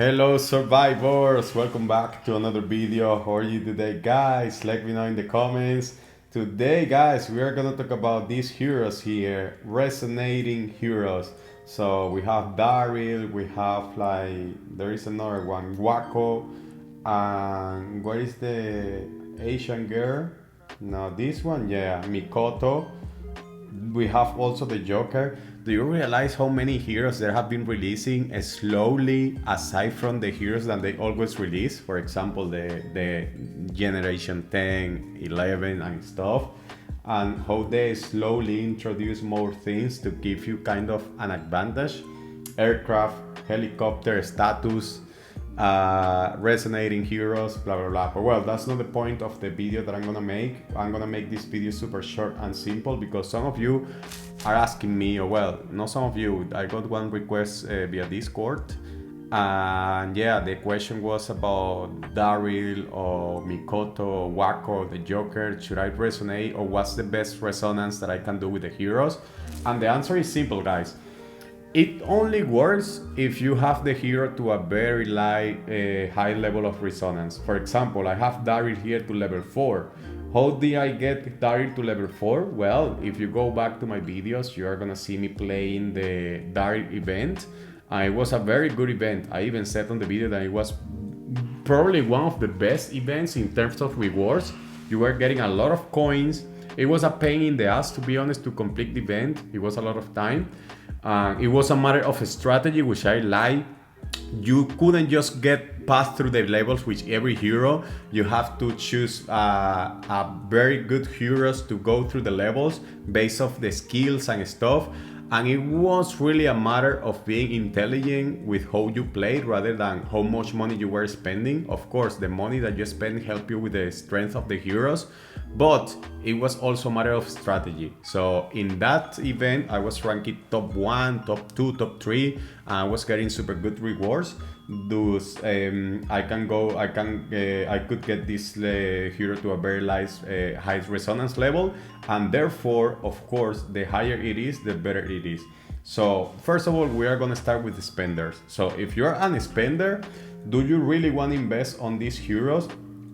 Hello survivors, welcome back to another video. How are you today guys? Let me know in the comments. Today guys, we are gonna talk about these heroes here, resonating heroes. So we have Daryl, we have there is another one, Wako, and what is the Asian girl? No, this one, yeah, Mikoto. We have also the Joker. Do you realize how many heroes there have been releasing slowly aside from the heroes that they always release? For example, the Generation 10, 11 and stuff. And how they slowly introduce more things to give you kind of an advantage. Aircraft, helicopter status, resonating heroes, blah blah blah. But well, that's not the point of the video that I'm gonna make. I'm gonna make this video super short and simple because some of you are asking me, or well, not some of you. I got one request via Discord, and yeah, the question was about Daryl or Mikoto or Wako, the Joker. Should I resonate, or what's the best resonance that I can do with the heroes? And the answer is simple, guys. It only works if you have the hero to a very high level of resonance. For example, I have Daryl here to level 4. How did I get Daryl to level 4? Well, if you go back to my videos, you are gonna see me playing the Daryl event. It was a very good event. I even said on the video that it was probably one of the best events in terms of rewards. You were getting a lot of coins. It was a pain in the ass, to be honest, to complete the event. It was a lot of time. It was a matter of a strategy, which I like. You couldn't just get past through the levels with every hero. You have to choose a very good heroes to go through the levels based off the skills and stuff. And it was really a matter of being intelligent with how you played rather than how much money you were spending. Of course, the money that you spend help you with the strength of the heroes, but it was also a matter of strategy. So in that event, I was ranked top 1, top 2, top 3, and I was getting super good rewards. Thus, I could get this hero to a very high resonance level, and therefore, of course, the higher it is, the better it is. So first of all, we are gonna start with the spenders. So if you're an spender, do you really want to invest on these heroes?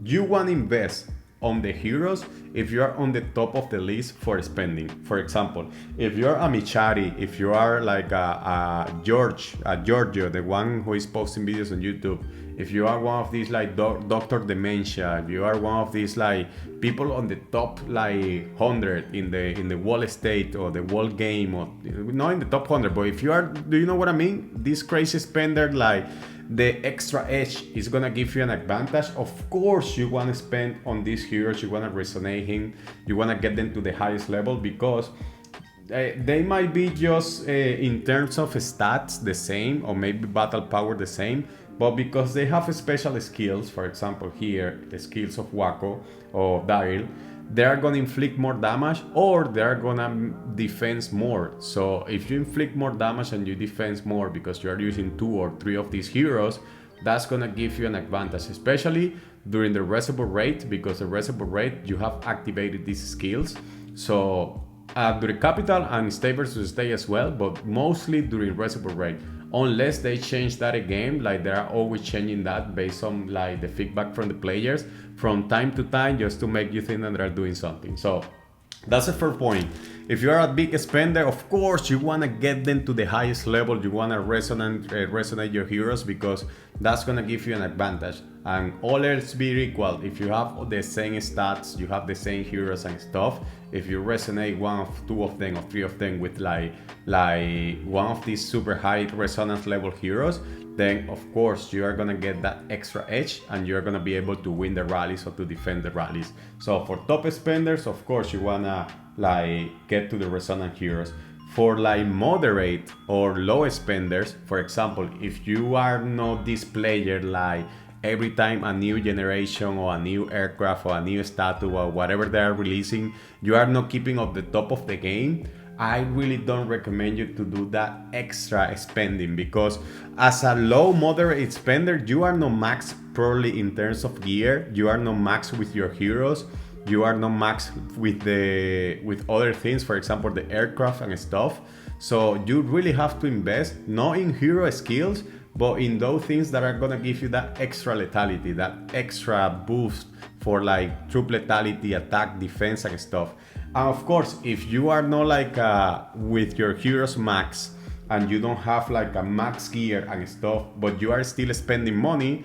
You want to invest on the heroes if you are on the top of the list for spending. For example, if you're a Michari, if you are like a Giorgio, the one who is posting videos on YouTube, if you are one of these like Dr. Dementia, if you are one of these like people on the top like 100 in the wall estate or the wall game, or not in the top 100, but if you are, do you know what I mean? This crazy spender, like the extra edge is gonna give you an advantage. Of course, you want to spend on these heroes, you want to resonate him, you want to get them to the highest level because they might be just in terms of stats the same, or maybe battle power the same, but because they have special skills, for example here, the skills of Wako or Daryl, they are gonna inflict more damage or they are gonna defense more. So if you inflict more damage and you defense more because you are using 2 or 3 of these heroes, that's gonna give you an advantage, especially during the reservoir rate, because the reservoir rate you have activated these skills. So during capital and stay versus stay as well, but mostly during reservoir rate, unless they change that again, like they are always changing that based on like the feedback from the players from time to time, just to make you think that they're doing something. So that's the first point. If you are a big spender, of course you want to get them to the highest level. You want to resonate your heroes because that's going to give you an advantage. And all else be equal, if you have the same stats, you have the same heroes and stuff, if you resonate one of 2 of them or 3 of them with like one of these super high resonance level heroes, then of course you are gonna get that extra edge and you're gonna be able to win the rallies or to defend the rallies. So for top spenders, of course you wanna like get to the resonant heroes. For like moderate or low spenders, for example, if you are not this player like every time a new generation or a new aircraft or a new statue or whatever they are releasing, you are not keeping up the top of the game, I really don't recommend you to do that extra spending, because as a low moderate spender, you are not max probably in terms of gear, you are not max with your heroes, you are not max with other things, for example the aircraft and stuff. So you really have to invest not in hero skills, but in those things that are gonna give you that extra lethality, that extra boost for like troop lethality, attack, defense, and stuff. And of course, if you are not like with your heroes max and you don't have like a max gear and stuff, but you are still spending money,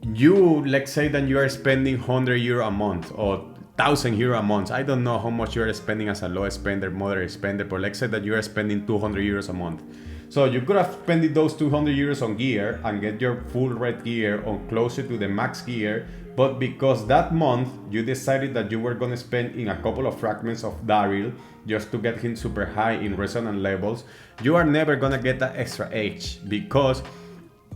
let's say that you are spending €100 a month or €1,000 a month. I don't know how much you are spending as a low spender, moderate spender, but let's say that you are spending €200 a month. So you could have spent those €200 on gear and get your full red gear or closer to the max gear, but because that month you decided that you were going to spend in a couple of fragments of Daryl just to get him super high in resonance levels, you are never going to get that extra H, because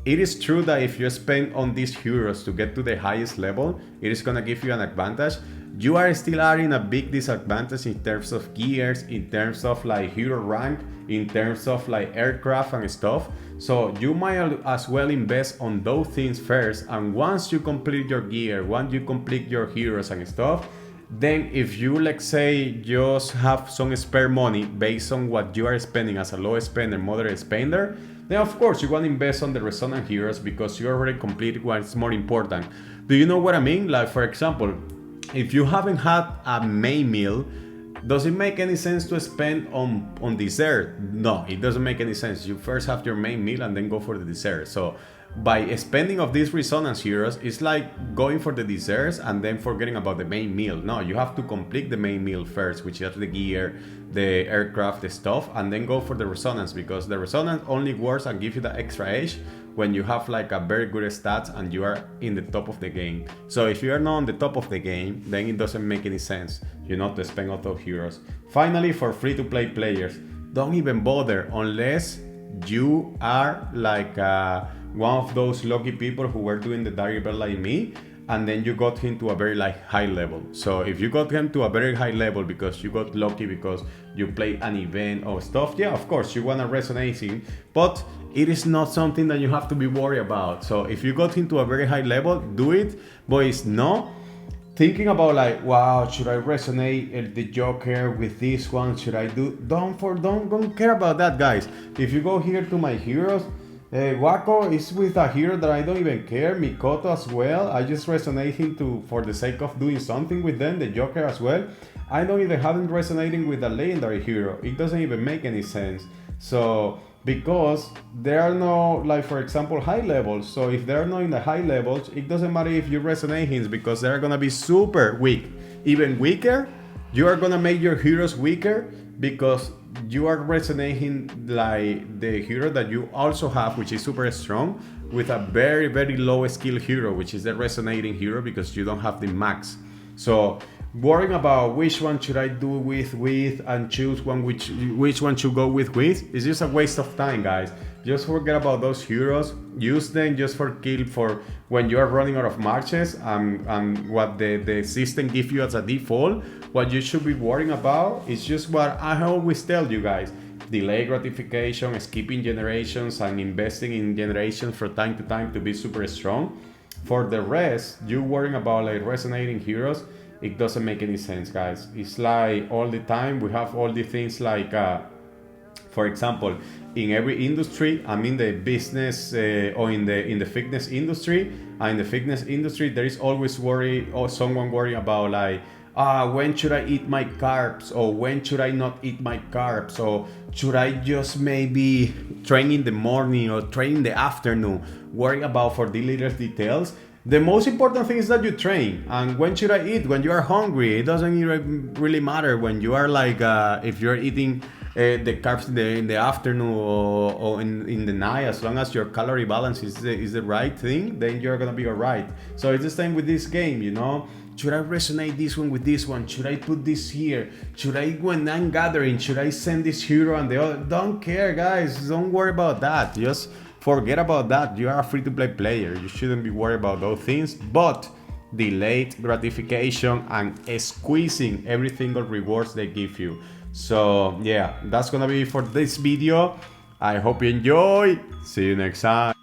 it is true that if you spend on these heroes to get to the highest level, it is going to give you an advantage. You are still adding a big disadvantage in terms of gears, in terms of like hero rank, in terms of like aircraft and stuff. So you might as well invest on those things first, and once you complete your gear, once you complete your heroes and stuff, then if you, let's say, just have some spare money based on what you are spending as a low spender, moderate spender, then of course you want to invest on the resonant heroes because you already completed what's more important. Do you know what I mean? Like, for example, if you haven't had a main meal, does it make any sense to spend on dessert? No, it doesn't make any sense. You first have your main meal and then go for the dessert. So by spending of these resonance heroes, it's like going for the desserts and then forgetting about the main meal. No, you have to complete the main meal first, which is the gear, the aircraft, the stuff, and then go for the resonance, because the resonance only works and gives you the extra edge when you have like a very good stats and you are in the top of the game. So if you are not on the top of the game, then it doesn't make any sense, you know, to spend on those heroes. Finally, for free-to-play players, don't even bother unless you are like one of those lucky people who were doing the Daryl Bell like me, and then you got him to a very like high level. So if you got him to a very high level because you got lucky because you played an event or stuff, yeah, of course you want to resonate him, but it is not something that you have to be worried about. So if you got him to a very high level, do it, but it's not thinking about like, wow, should I resonate the Joker with this one? Should I do? Don't care about that, guys. If you go here to my heroes, Wako is with a hero that I don't even care. Mikoto as well. I just resonate him for the sake of doing something with them. The Joker as well. I don't even have him resonating with a legendary hero. It doesn't even make any sense. So because there are no, like for example, high levels. So if they're not in the high levels, it doesn't matter if you resonate him because they're gonna be super weak. Even weaker, you are gonna make your heroes weaker because you are resonating like the hero that you also have, which is super strong, with a very, very low skill hero, which is the resonating hero, because you don't have the max. So worrying about which one should I do with and choose one which one should go with is just a waste of time, guys. Just forget about those heroes. Use them just for kill for when you are running out of marches and what the system gives you as a default. What you should be worrying about is just what I always tell you guys: delay gratification, skipping generations, and investing in generations from time to time to be super strong. For the rest, you worrying about like resonating heroes, it doesn't make any sense, guys. It's like all the time we have all the things like, for example, in every industry, I'm in the business or in the fitness industry. And in the fitness industry, there is always worry or someone worrying about like, when should I eat my carbs, or when should I not eat my carbs, or should I just maybe train in the morning or train in the afternoon, worrying about for the little details. The most important thing is that you train. And when should I eat? When you are hungry. It doesn't even really matter when you are like, if you're eating the carbs in the afternoon or in the night, as long as your calorie balance is the right thing, then you're gonna be alright. So it's the same with this game, you know. Should I resonate this one with this one? Should I put this here? Should I, when I'm gathering, should I send this hero and the other? Don't care, guys. Don't worry about that. Just forget about that. You are a free-to-play player. You shouldn't be worried about those things. But delayed gratification and squeezing every single rewards they give you. So yeah, that's gonna be for this video. I hope you enjoy. See you next time.